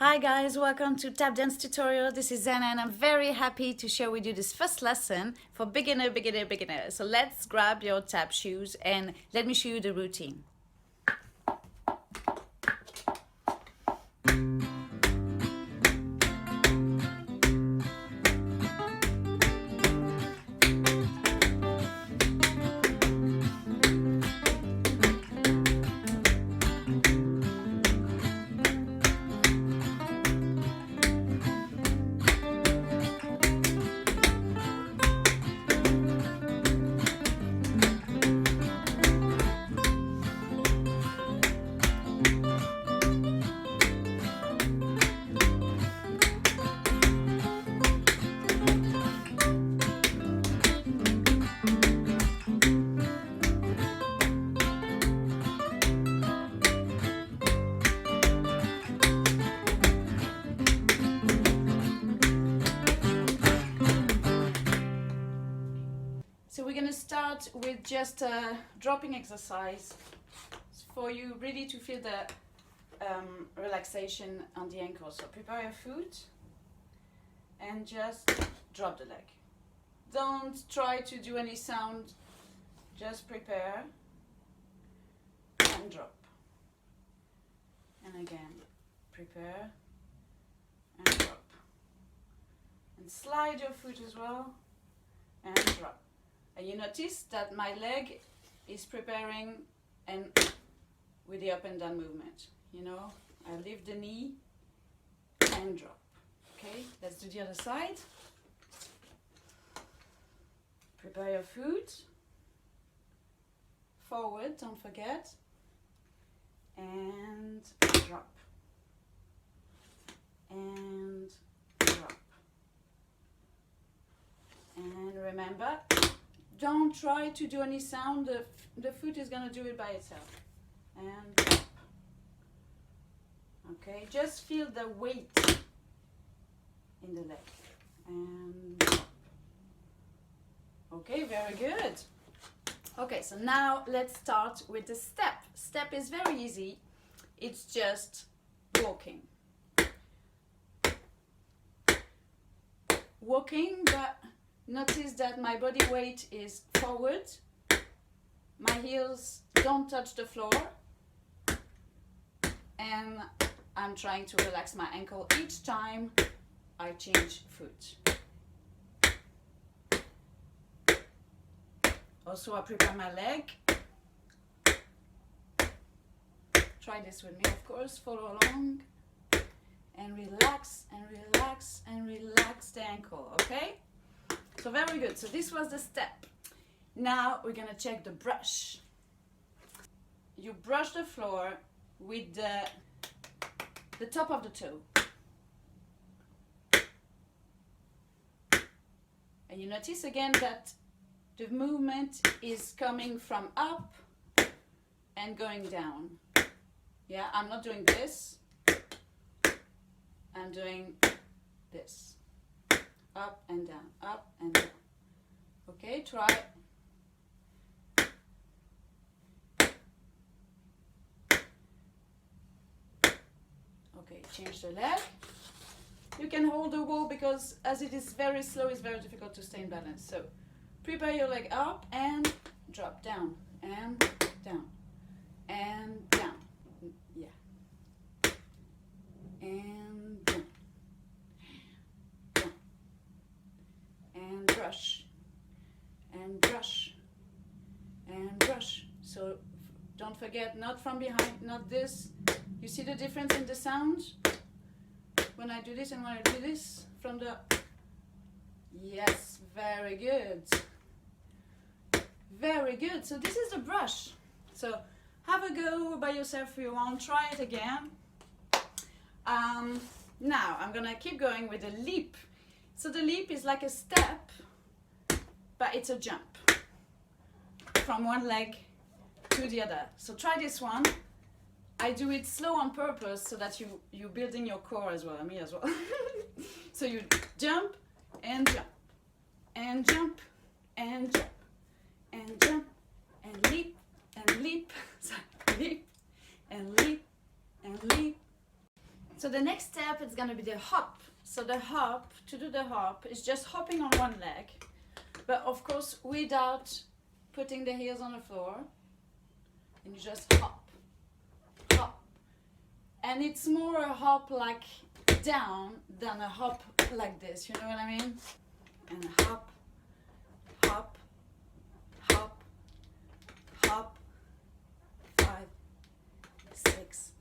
Hi guys, welcome to tap dance tutorial. This is Zana and I'm very happy to share with you this first lesson for beginner. So let's grab your tap shoes and let me show you the routine. So we're going to start with just a dropping exercise for you really to feel the relaxation on the ankle. So prepare your foot and just drop the leg. Don't try to do any sound, just prepare and drop. And again, prepare and drop. And slide your foot as well and drop. And you notice that my leg is preparing and with the up and down movement. You know, I lift the knee and drop. Okay, let's do the other side. Prepare your foot. Forward, don't forget. And drop. And drop. And remember, don't try to do any sound, the foot is going to do it by itself. And drop. Okay, just feel the weight in the leg. And drop. Okay, very good. Okay, so now let's start with the step. Step is very easy. It's just walking. Walking, but notice that my body weight is forward. My heels don't touch the floor. And I'm trying to relax my ankle each time I change foot. Also, I prepare my leg. Try this with me, of course. Follow along. And relax and relax and relax the ankle, okay? So very good. So this was the step. Now we're gonna check the brush. You brush the floor with the top of the toe. And you notice again that the movement is coming from up and going down. Yeah, I'm not doing this. I'm doing this. Up and down, up and down. Okay, try. Okay, change the leg. You can hold the wall because as it is very slow, it's very difficult to stay in balance. So prepare your leg up and drop down and down and down. Yeah. And down. Down. And brush. And brush. And brush. So don't forget, not from behind, not this. You see the difference in the sound? When I do this and when I do this from the... Yes, very good. Very good. So this is the brush. So have a go by yourself if you want. Try it again. Now I'm gonna keep going with the leap. So the leap is like a step, but it's a jump from one leg to the other. So try this one. I do it slow on purpose so that you're building your core as well, me as well. So you jump and jump and jump and jump and jump and leap and leap. So leap and leap and leap. So the next step is going to be the hop. So the hop, to do the hop, is just hopping on one leg, but of course without putting the heels on the floor, and you just hop, hop. And it's more a hop like down than a hop like this, you know what I mean? And hop, hop, hop, hop, 5, 6,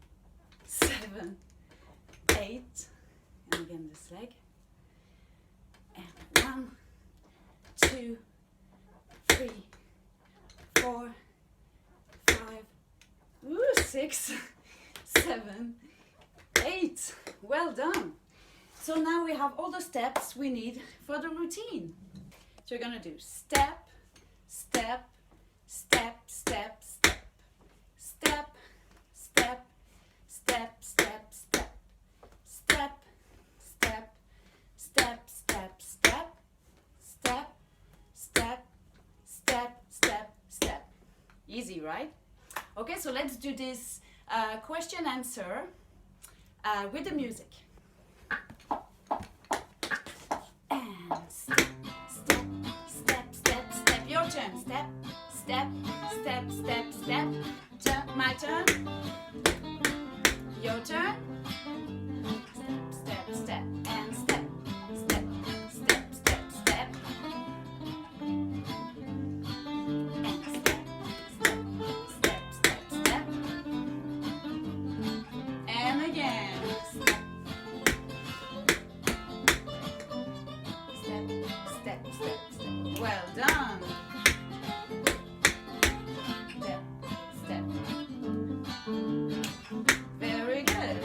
7, 8, and again this leg, and 1, 2, 3, 4, 5, 6, 7, 8. Well done. So now we have all the steps we need for the routine. So we're gonna do step, step, step, step, step, step, step, step, step, step, step, step, step, step, step, step, step, step, step, step. Easy, right? Okay, so let's do this question answer with the music. And step, step, step, step, step. Your turn. Step, step, step, step, step. Turn. My turn. Your turn. Step, step, step, and step, step, step, step, step. And step, step, step, step, step. And again. Step, step, step, step. Well done. Step, step. Very good.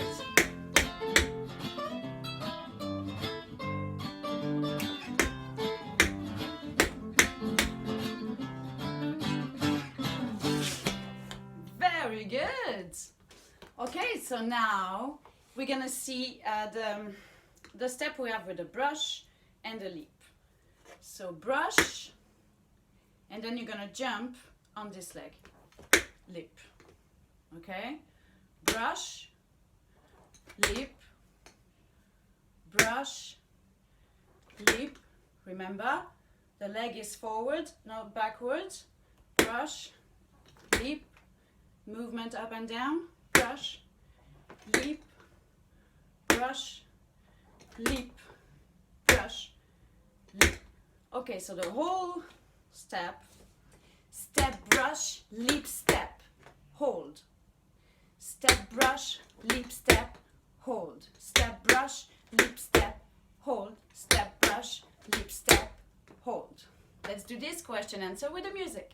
Very good. Okay, so now we're gonna see the step we have with the brush and the leap. So brush, and then you're gonna jump on this leg. Leap. Okay? Brush, leap, brush, leap. Remember, the leg is forward, not backwards. Brush, leap, movement up and down. Brush, leap, brush, leap, brush, leap. Okay, so the whole step, step, brush, leap, step, hold. Step, brush, leap, step, hold. Step, brush, leap, step, hold. Step, brush, leap, step, hold. Let's do this question answer with the music.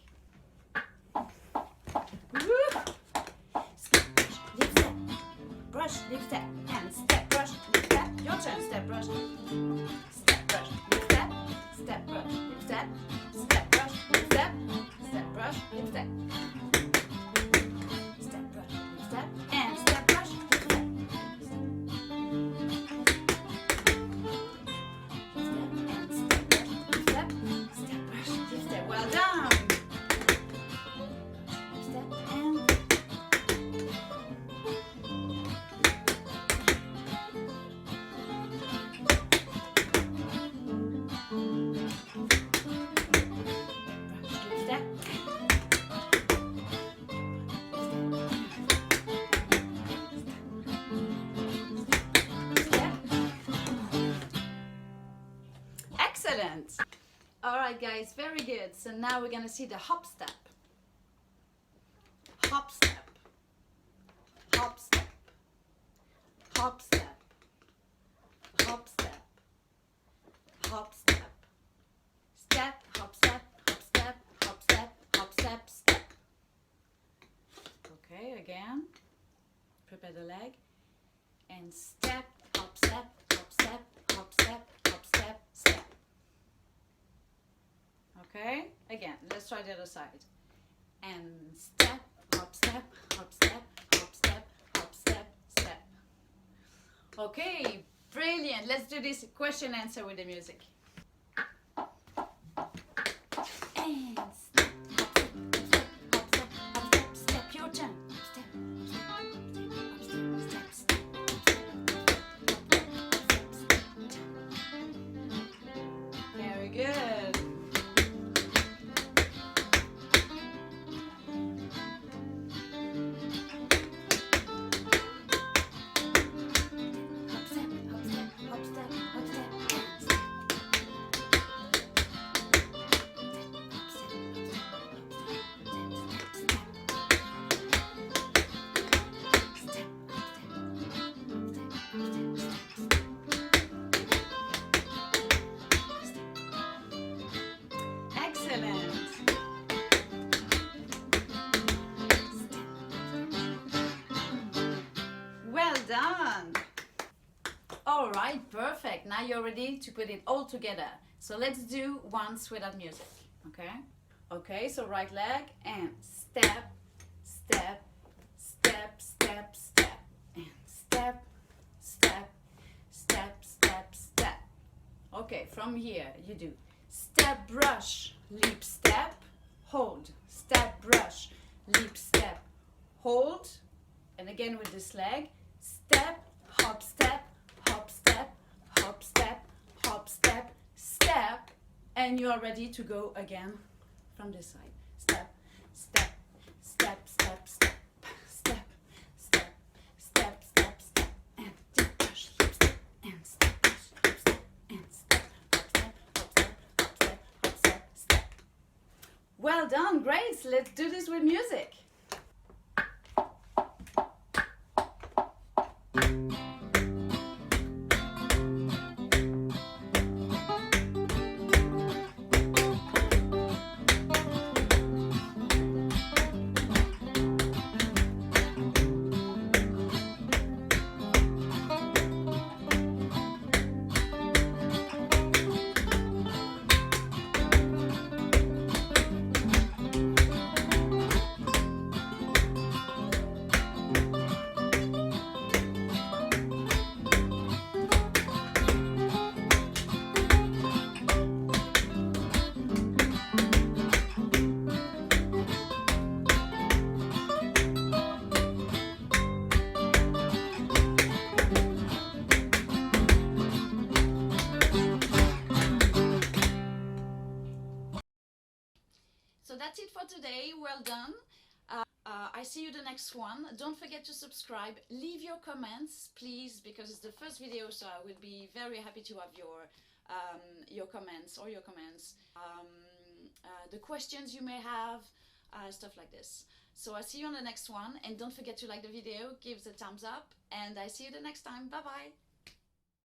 Woo! Step, brush, leap, step, and step, brush, leap, step. Your turn. Step, brush, step, brush, leap, step, step, brush, leap, step, step, brush, leap, step, step, brush, leap, step, step, brush, leap, step, and step, brush, leap, step, step, brush, leap, step. Well done. Step and excellent. All right, guys, very good. So now we're gonna see the hop step. Hop step. Hop step. Hop step. Hop step. Hop step. Step, hop step, hop step, hop step, hop step, step. Okay, again. Prepare the leg. And step, hop step, hop step, hop step, hop step, step. Okay, again, let's try the other side. And step, hop step, hop step, hop step, hop step, step. Okay, brilliant. Let's do this question answer with the music. And step, hop step, hop step, hop step, hop step, step. Your turn. Step, hop step, hop step, step, step, hop step, All right, perfect. Now you're ready to put it all together. So let's do once without music, okay? Okay, so right leg and step, step, step, step, step, and step, step, step, step, step. Okay, from here you do step, brush, leap, step, hold, step, brush, leap, step, hold, and again with this leg, step, hop, step, hop, step, hop, step, hop, step, step, and you are ready to go again from this side. Step, step, step, step, step, step, step, step, step, step, and deep brush, leap, step, and step, brush, leap, step, and step, hop, step, hop, step, hop, step, hop, step, step. Well done, great. Let's do this with music. So that's it for today. Well done. I see you the next one. Don't forget to subscribe. Leave your comments, please, because it's the first video, so I will be very happy to have your comments or your comments. The questions you may have, stuff like this. So I see you on the next one, and don't forget to like the video, give the thumbs up, and I see you the next time. Bye bye.